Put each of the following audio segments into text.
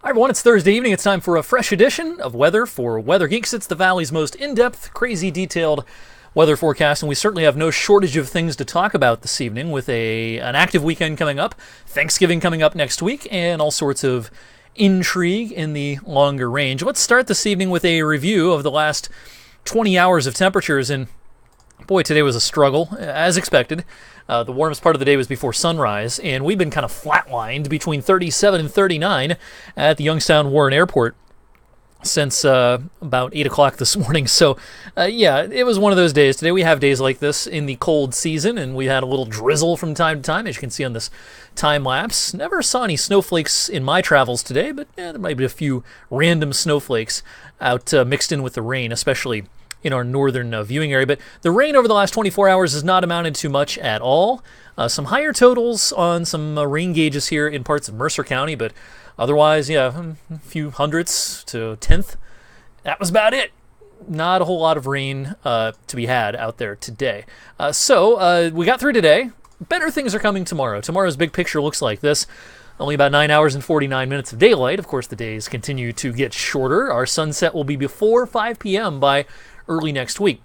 Hi everyone, it's Thursday evening. It's time for a fresh edition of Weather for Weather Geeks. It's the Valley's most in-depth, crazy detailed weather forecast, and we certainly have no shortage of things to talk about this evening with an active weekend coming up, Thanksgiving coming up next week, and all sorts of intrigue in the longer range. Let's start this evening with a review of the last 20 hours of temperatures, and boy, today was a struggle, as expected. The warmest part of the day was before sunrise, and we've been kind of flatlined between 37 and 39 at the Youngstown Warren Airport since about 8 o'clock this morning. So, yeah, it was one of those days. Today we have days like this in the cold season, and we had a little drizzle from time to time, as you can see on this time-lapse. Never saw any snowflakes in my travels today, but there might be a few random snowflakes out mixed in with the rain, especially in our northern viewing area. But the rain over the last 24 hours has not amounted to much at all. Some higher totals on some rain gauges here in parts of Mercer County, but otherwise, yeah, a few hundredths to a tenth. That was about it. Not a whole lot of rain to be had out there today. So we got through today. Better things are coming tomorrow. Tomorrow's big picture looks like this. Only about 9 hours and 49 minutes of daylight. Of course, the days continue to get shorter. Our sunset will be before 5 p.m. by early next week.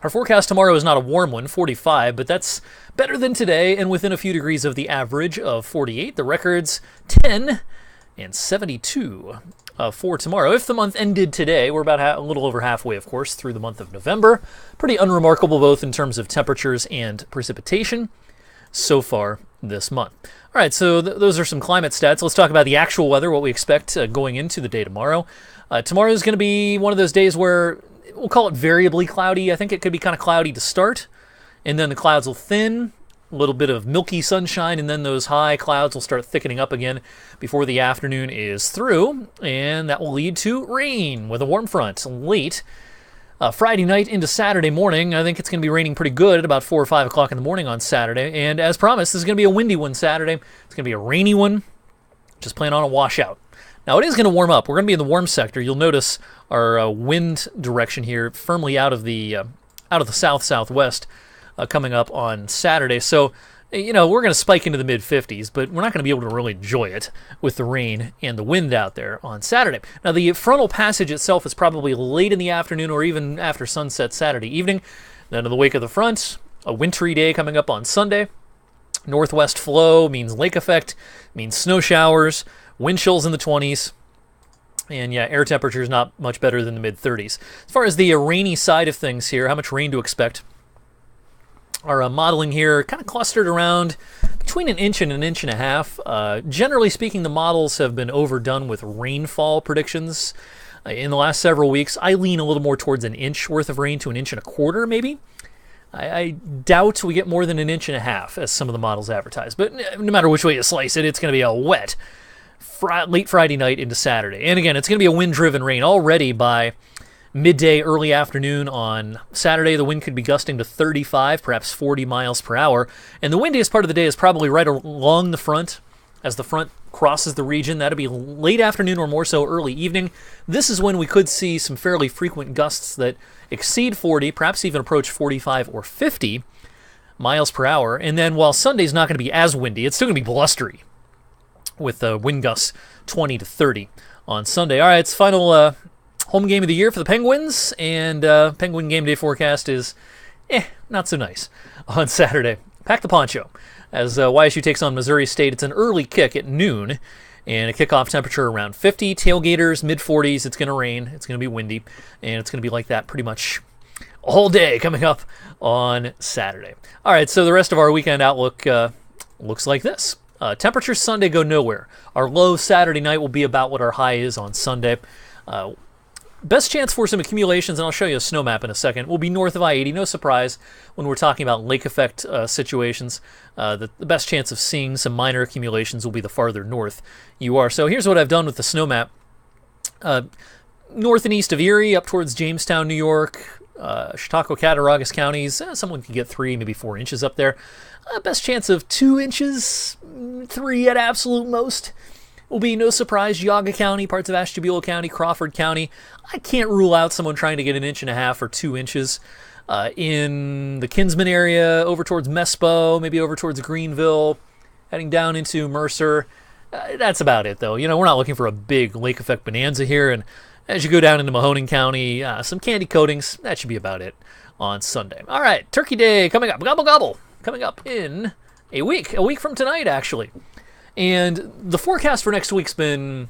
Our forecast tomorrow is not a warm one, 45, but that's better than today and within a few degrees of the average of 48. The records 10 and 72 for tomorrow. If the month ended today, we're about a little over halfway, of course, through the month of November. Pretty unremarkable both in terms of temperatures and precipitation so far this month. All right, so those are some climate stats. Let's talk about the actual weather, what we expect going into the day tomorrow. Tomorrow is going to be one of those days where we'll call it variably cloudy. I think it could be kind of cloudy to start, and then the clouds will thin, a little bit of milky sunshine, and then those high clouds will start thickening up again before the afternoon is through, and that will lead to rain with a warm front late Friday night into Saturday morning. I think it's going to be raining pretty good at about 4 or 5 o'clock in the morning on Saturday, and as promised, this is going to be a windy one Saturday. It's going to be a rainy one. Just plan on a washout. Now, it is going to warm up. We're going to be in the warm sector. You'll notice our wind direction here firmly out of the south-southwest coming up on Saturday. So, we're going to spike into the mid-50s, but we're not going to be able to really enjoy it with the rain and the wind out there on Saturday. Now, the frontal passage itself is probably late in the afternoon or even after sunset Saturday evening. Then in the wake of the front, a wintry day coming up on Sunday. Northwest flow means lake effect, means snow showers, wind chills in the 20s, and yeah, air temperature is not much better than the mid-30s. As far as the rainy side of things here, how much rain to expect, our modeling here kind of clustered around between an inch and an inch and a half. Generally speaking, the models have been overdone with rainfall predictions in the last several weeks. I lean a little more towards an inch worth of rain to an inch and a quarter, maybe. I doubt we get more than an inch and a half, as some of the models advertise. But no matter which way you slice it, it's going to be a wet late Friday night into Saturday. And again, it's going to be a wind-driven rain already by midday, early afternoon on Saturday. The wind could be gusting to 35, perhaps 40 miles per hour. And the windiest part of the day is probably right along the front. As the front crosses the region, that'll be late afternoon or more so early evening. This is when we could see some fairly frequent gusts that exceed 40, perhaps even approach 45 or 50 miles per hour. And then while Sunday's not going to be as windy, it's still going to be blustery, with wind gusts 20 to 30 on Sunday. All right, it's final home game of the year for the Penguins, and Penguin game day forecast is not so nice on Saturday. Pack the poncho as YSU takes on Missouri State. It's an early kick at noon, and a kickoff temperature around 50. Tailgaters, mid-40s. It's going to rain. It's going to be windy, and it's going to be like that pretty much all day coming up on Saturday. All right, so the rest of our weekend outlook looks like this. Temperatures Sunday go nowhere. Our low Saturday night will be about what our high is on Sunday. Best chance for some accumulations, and I'll show you a snow map in a second, will be north of I-80. No surprise when we're talking about lake effect situations. The best chance of seeing some minor accumulations will be the farther north you are. So here's what I've done with the snow map. North and east of Erie, up towards Jamestown, New York, Chautauqua, Cattaraugus counties, someone can get 3, maybe 4 inches up there. Best chance of 2 inches, 3 at absolute most. Will be, no surprise, Geauga County, parts of Ashtabula County, Crawford County. I can't rule out someone trying to get an inch and a half or 2 inches in the Kinsman area, over towards Mespo, maybe over towards Greenville, heading down into Mercer. That's about it, though. We're not looking for a big lake effect bonanza here. And as you go down into Mahoning County, some candy coatings. That should be about it on Sunday. All right, Turkey Day coming up. Gobble, gobble. Coming up in a week from tonight, actually. And the forecast for next week's been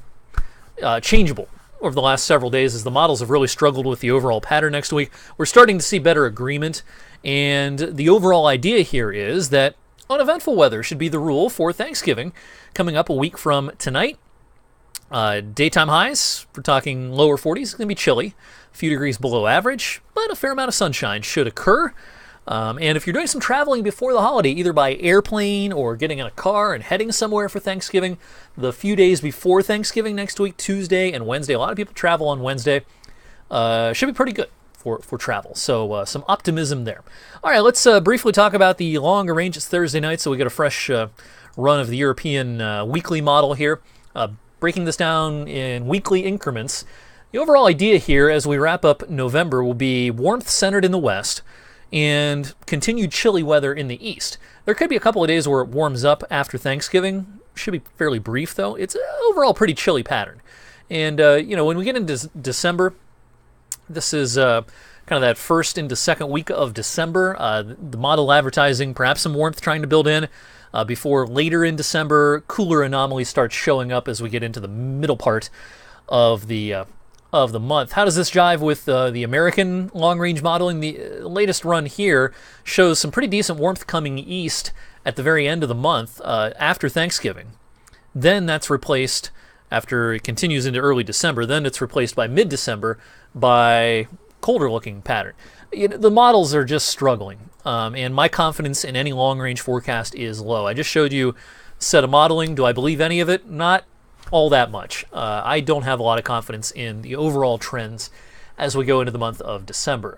changeable over the last several days as the models have really struggled with the overall pattern next week. We're starting to see better agreement, and the overall idea here is that uneventful weather should be the rule for Thanksgiving coming up a week from tonight. Daytime highs, we're talking lower 40s. It's going to be chilly, a few degrees below average, but a fair amount of sunshine should occur. And if you're doing some traveling before the holiday, either by airplane or getting in a car and heading somewhere for Thanksgiving, the few days before Thanksgiving next week, Tuesday and Wednesday, a lot of people travel on Wednesday, should be pretty good for travel. So some optimism there. All right, let's briefly talk about the longer range. It's Thursday night, so we get a fresh run of the European weekly model here. Breaking this down in weekly increments, the overall idea here as we wrap up November will be warmth centered in the west and continued chilly weather in the east. There could be a couple of days where it warms up after Thanksgiving. Should be fairly brief, though. It's an overall pretty chilly pattern. And, when we get into December, this is kind of that first into second week of December. The model advertising, perhaps some warmth trying to build in before later in December, cooler anomalies start showing up as we get into the middle part of the month. How does this jive with the American long-range modeling? The latest run here shows some pretty decent warmth coming east at the very end of the month after Thanksgiving. Then that's replaced, after it continues into early December, then it's replaced by mid-December by colder-looking pattern. The models are just struggling, and my confidence in any long-range forecast is low. I just showed you a set of modeling. Do I believe any of it? Not all that much. I don't have a lot of confidence in the overall trends as we go into the month of December.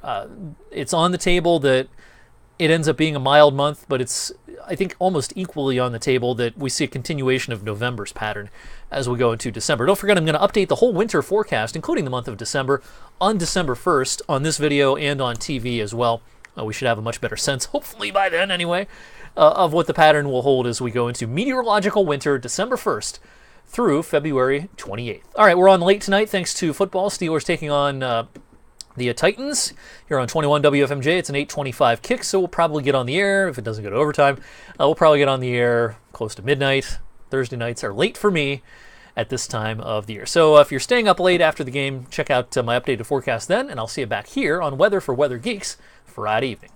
It's on the table that it ends up being a mild month, but it's, I think, almost equally on the table that we see a continuation of November's pattern as we go into December. Don't forget, I'm going to update the whole winter forecast, including the month of December, on December 1st on this video and on TV as well. We should have a much better sense, hopefully by then anyway, of what the pattern will hold as we go into meteorological winter, December 1st. Through February 28th. All right, we're on late tonight thanks to football. Steelers taking on the Titans here on 21 WFMJ. It's an 8:25 kick, so we'll probably get on the air. If it doesn't go to overtime, we'll probably get on the air close to midnight. Thursday nights are late for me at this time of the year. So if you're staying up late after the game, check out my updated forecast then, and I'll see you back here on Weather for Weather Geeks Friday evening.